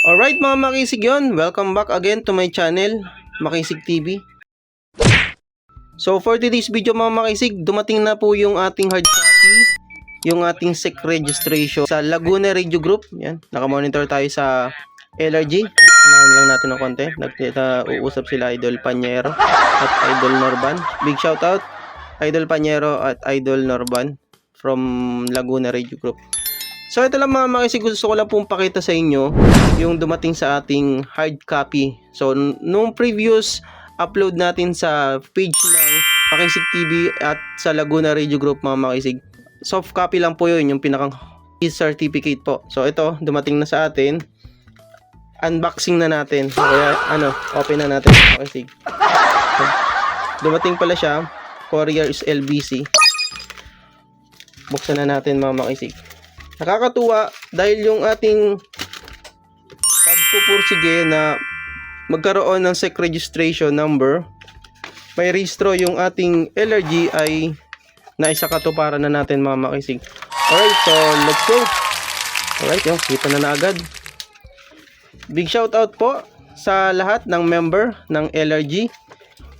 Alright mga makisig yun, welcome back again to my channel, Makisig TV. So for today's video mga makisig, dumating na po yung ating hard copy, yung ating SEC registration sa Laguna Radio Group. Yan, nakamonitor tayo sa LRG. Samahan lang natin ng konti. Uusap sila Idol Panyero at Idol Norban. Big shout out Idol Panyero at Idol Norban from Laguna Radio Group. So ito lang mga makisig, gusto ko lang pong pakita sa inyo yung dumating sa ating hard copy. So nung previous upload natin sa page ng Makisig TV at sa Laguna Radio Group mga makisig, soft copy lang po yun, yung pinakang certificate po. So ito, dumating na sa atin. Unboxing na natin. Kaya open na natin mga makisig. So, dumating pala siya. Courier is LBC. Buksan na natin mga makisig. Nakakatuwa dahil yung ating pagpupursige na magkaroon ng SEC registration number, may rehistro yung ating LRG ay naisakatuparan na natin mga makisig. Alright, so let's go. Alright, yung kita na agad. Big shout out po sa lahat ng member ng LRG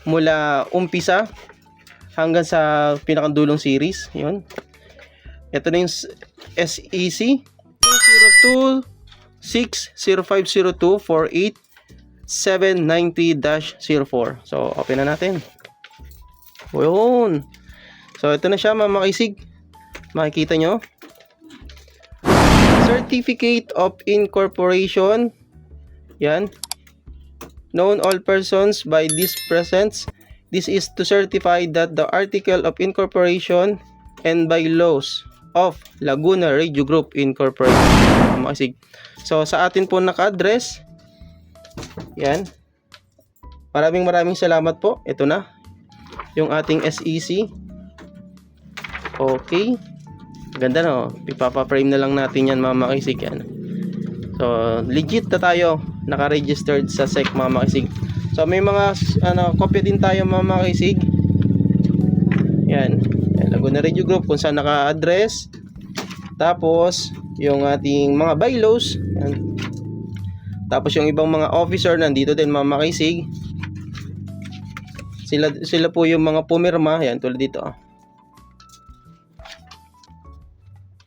mula umpisa hanggang sa pinakadulong series. Yun. Ito na yung SEC 202-60502-48790-04. So, open na natin. Yun. So, ito na siya mga makisig. Makikita nyo. Certificate of Incorporation. Yan. Known all persons by this presents. This is to certify that the article of incorporation and by laws of Laguna Radio Group Incorporated. Makisig. So sa atin po naka-address. Yan. Maraming salamat po. Ito na yung ating SEC. Okay. Ganda no. Ipapa-frame na lang natin yan mga makisig. Yan. So legit na tayo. Naka-registered sa SEC mga makisig. So may mga kopya din tayo mga makisig. Yan. Laguna Radio Group kung saan naka-address. Tapos yung ating mga bylaws. Yan. Tapos yung ibang mga officer nandito din mga makisig. Sila po yung mga pumirma. Yan tulad dito.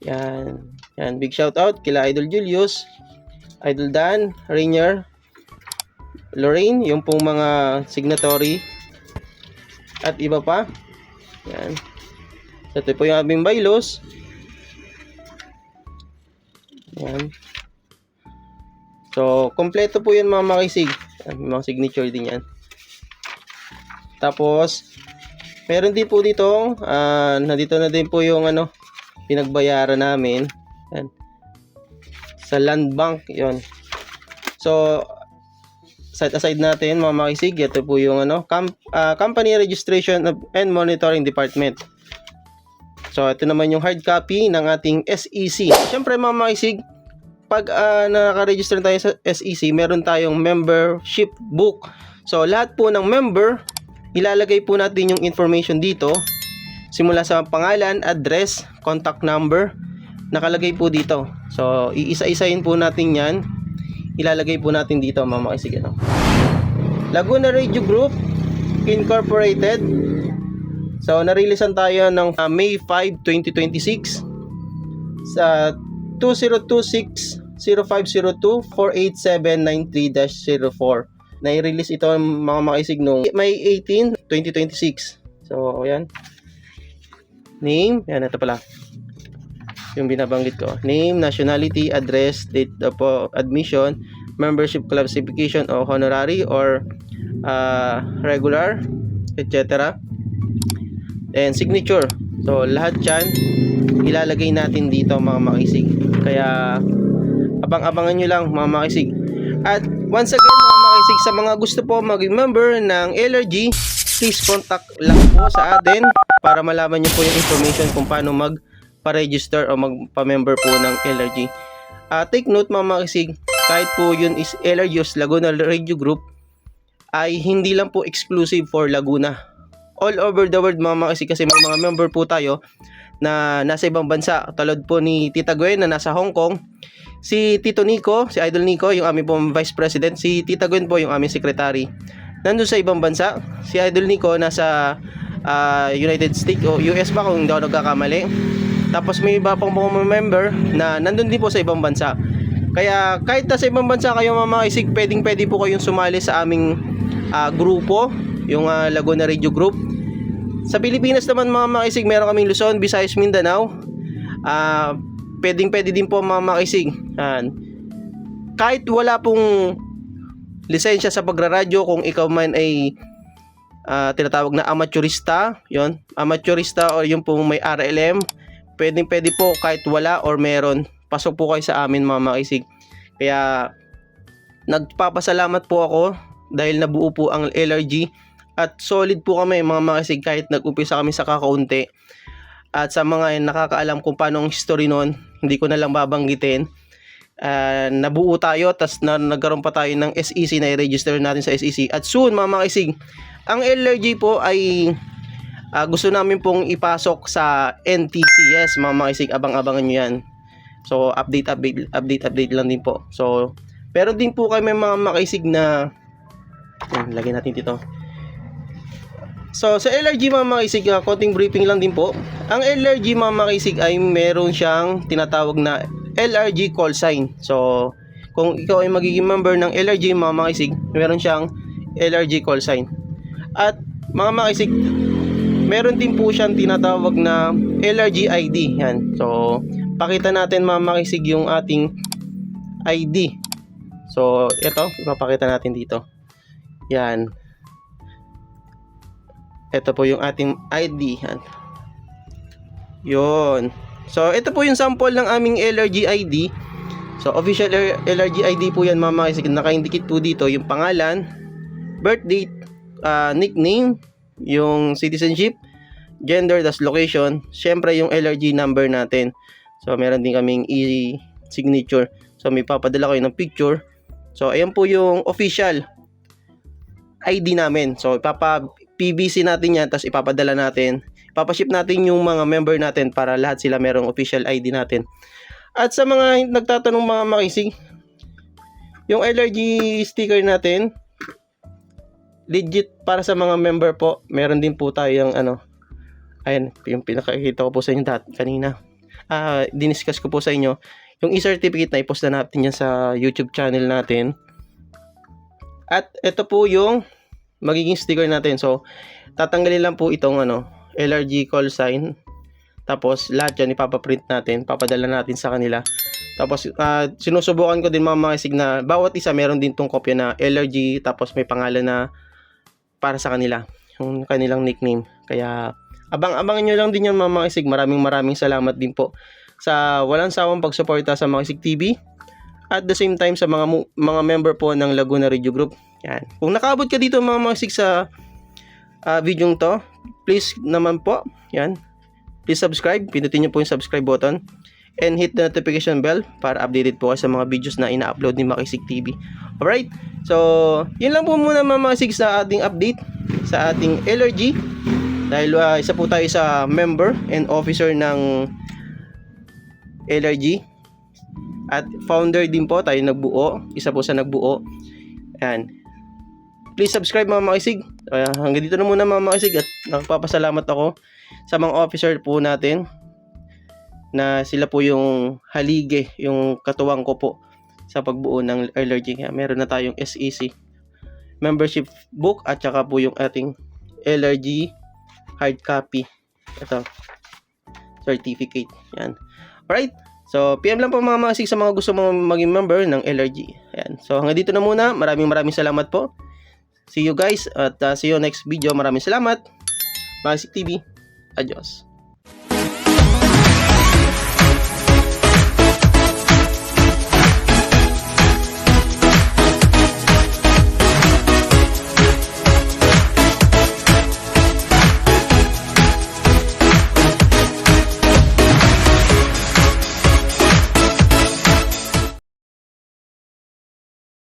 Yan. Yan. Big shout out kila Idol Julius, Idol Dan, Rainier, Lorraine, yung pong mga signatory at iba pa. Yan. Ito po yung aming bylaws. Yan. So, kompleto po yan mga makisig. May mga signature din yan. Tapos, meron din po dito, nandito na din po yung pinagbayaran namin. Yan. Sa Land Bank, yon. So, set aside natin mga makisig. Ito po yung Company Registration and Monitoring Department. So, ito naman yung hard copy ng ating SEC. Siyempre, mga makisig, pag naka-register tayo sa SEC, meron tayong membership book. So, lahat po ng member, ilalagay po natin yung information dito. Simula sa pangalan, address, contact number, nakalagay po dito. So, iisa-isahin po natin yan. Ilalagay po natin dito, mga makisig. Laguna Radio Group Incorporated. So, narilisan tayo ng May 5, 2026 sa 2026-0502-48793-04. Nai-release ito mga makisig nung May 18, 2026. So, ayan. Name, yan, ito pala. Yung binabanggit ko. Name, nationality, address, date of admission, membership classification o honorary or regular, etc. And signature. So lahat yan ilalagay natin dito mga makisig. Kaya abang-abangan nyo lang mga makisig. At once again mga makisig, sa mga gusto po maging member ng LRG, please contact lang po sa atin para malaman nyo po yung information kung paano magpa-register o magpa-member po ng LRG. Take note mga makisig, kahit po yun is LRG Laguna Radio Group, ay hindi lang po exclusive for Laguna. All over the world mga makisig, kasi may mga member po tayo na nasa ibang bansa. Tulad po ni Tita Gwen na nasa Hong Kong. Si Tito Nico, si Idol Nico, yung aming pong Vice President. Si Tita Gwen po, yung aming Secretary. Nandun sa ibang bansa. Si Idol Nico nasa United States o US ba kung hindi ako nagkakamali. Tapos may iba pang mga member na nandun din po sa ibang bansa. Kaya kahit nasa ibang bansa kayo mga makaisig, pwede po kayong sumali sa aming grupo, yung Laguna Radio Group. Sa Pilipinas naman mga makaisig, meron kaming Luzon, Visayas, Mindanao. Pwede din po mga makaisig. Kahit wala pong lisensya sa pagraradyo, kung ikaw man ay tinatawag na amateurista, yon, amateurista o yung pong may RLM, pwede po kahit wala or meron, pasok po kayo sa amin mga makaisig. Kaya nagpapasalamat po ako dahil nabuo po ang LRG at solid po kami mga makaisig kahit nag-umpisa kami sa kakaunti. At sa mga nakakaalam kung paano ang history noon, hindi ko na lang babanggitin. Nabuo tayo, tas nagkaroon pa tayo ng SEC na i-register natin sa SEC. At soon mga makaisig, ang LRG po ay gusto namin pong ipasok sa NTCS mga makaisig. Abang-abangan nyo yan. So update lang din po. So pero din po kami mga makaisig na lagyan natin dito. So sa LRG mga makaisig, konting briefing lang din po. Ang LRG mga makaisig ay meron siyang tinatawag na LRG call sign. So kung ikaw ay magiging member ng LRG mga makaisig, meron siyang LRG call sign. At mga makaisig, meron din po siyang tinatawag na LRG ID. Yan. So pakita natin mga makaisig yung ating ID. So ito, ipapakita natin dito. Yan. Ito po yung ating ID. Yan. Yun. So ito po yung sample ng aming LRG ID. So official LRG ID po yan mga makaisig. Naka-indicate po dito yung pangalan, birth date, nickname, yung citizenship, gender, das location, syempre yung LRG number natin. So meron din kaming e-signature. So may papadala kayo ng picture. So ayan po yung official ID namin. So ipapa-PBC natin yan, tapos ipapadala natin. Ipapaship natin yung mga member natin para lahat sila merong official ID natin. At sa mga nagtatanong mga makaisig, yung LRG sticker natin, legit para sa mga member po. Meron din po tayong ayan, yung pinakakita ko po sa inyo kanina. Diniscuss ko po sa inyo. Yung e-certificate na ipost na natin yan sa YouTube channel natin. At ito po yung magiging sticker natin. So, tatanggalin lang po itong LRG call sign. Tapos, lahat yan ipapaprint natin. Papadala natin sa kanila. Tapos, sinusubukan ko din mga makaisig na bawat isa meron din tong kopya na LRG. Tapos, may pangalan na para sa kanila. Yung kanilang nickname. Kaya, abangan nyo lang din yan mga makaisig. Maraming salamat din po sa walang sawang pagsuporta sa Makaisig TV. At the same time sa mga member po ng Laguna Radio Group. Yan. Kung nakaabot ka dito mga makaisig sa video to, please naman po, yan, please subscribe, pindutin nyo po yung subscribe button and hit the notification bell para updated po sa mga videos na ina-upload ni Makaisig TV. Alright, so yun lang po muna mga makaisig sa ating update sa ating LRG dahil isa po tayo sa member and officer ng LRG at founder din po tayo nagbuo, isa po sa nagbuo. Yan. Please subscribe mga makaisig. Hanggang dito na muna mga makaisig at nagpapasalamat ako sa mga officer po natin na sila po yung halige, yung katuwang ko po sa pagbuo ng LRG. Meron na tayong SEC membership book at saka po yung ating LRG hard copy. Ito, certificate. Yan. Alright. So, PM lang po mga makaisig sa mga gusto maging member ng LRG. Ayan. So, hanggang dito na muna. Maraming salamat po. See you guys at see you next video. Maraming salamat. Makaisig TV. Adios.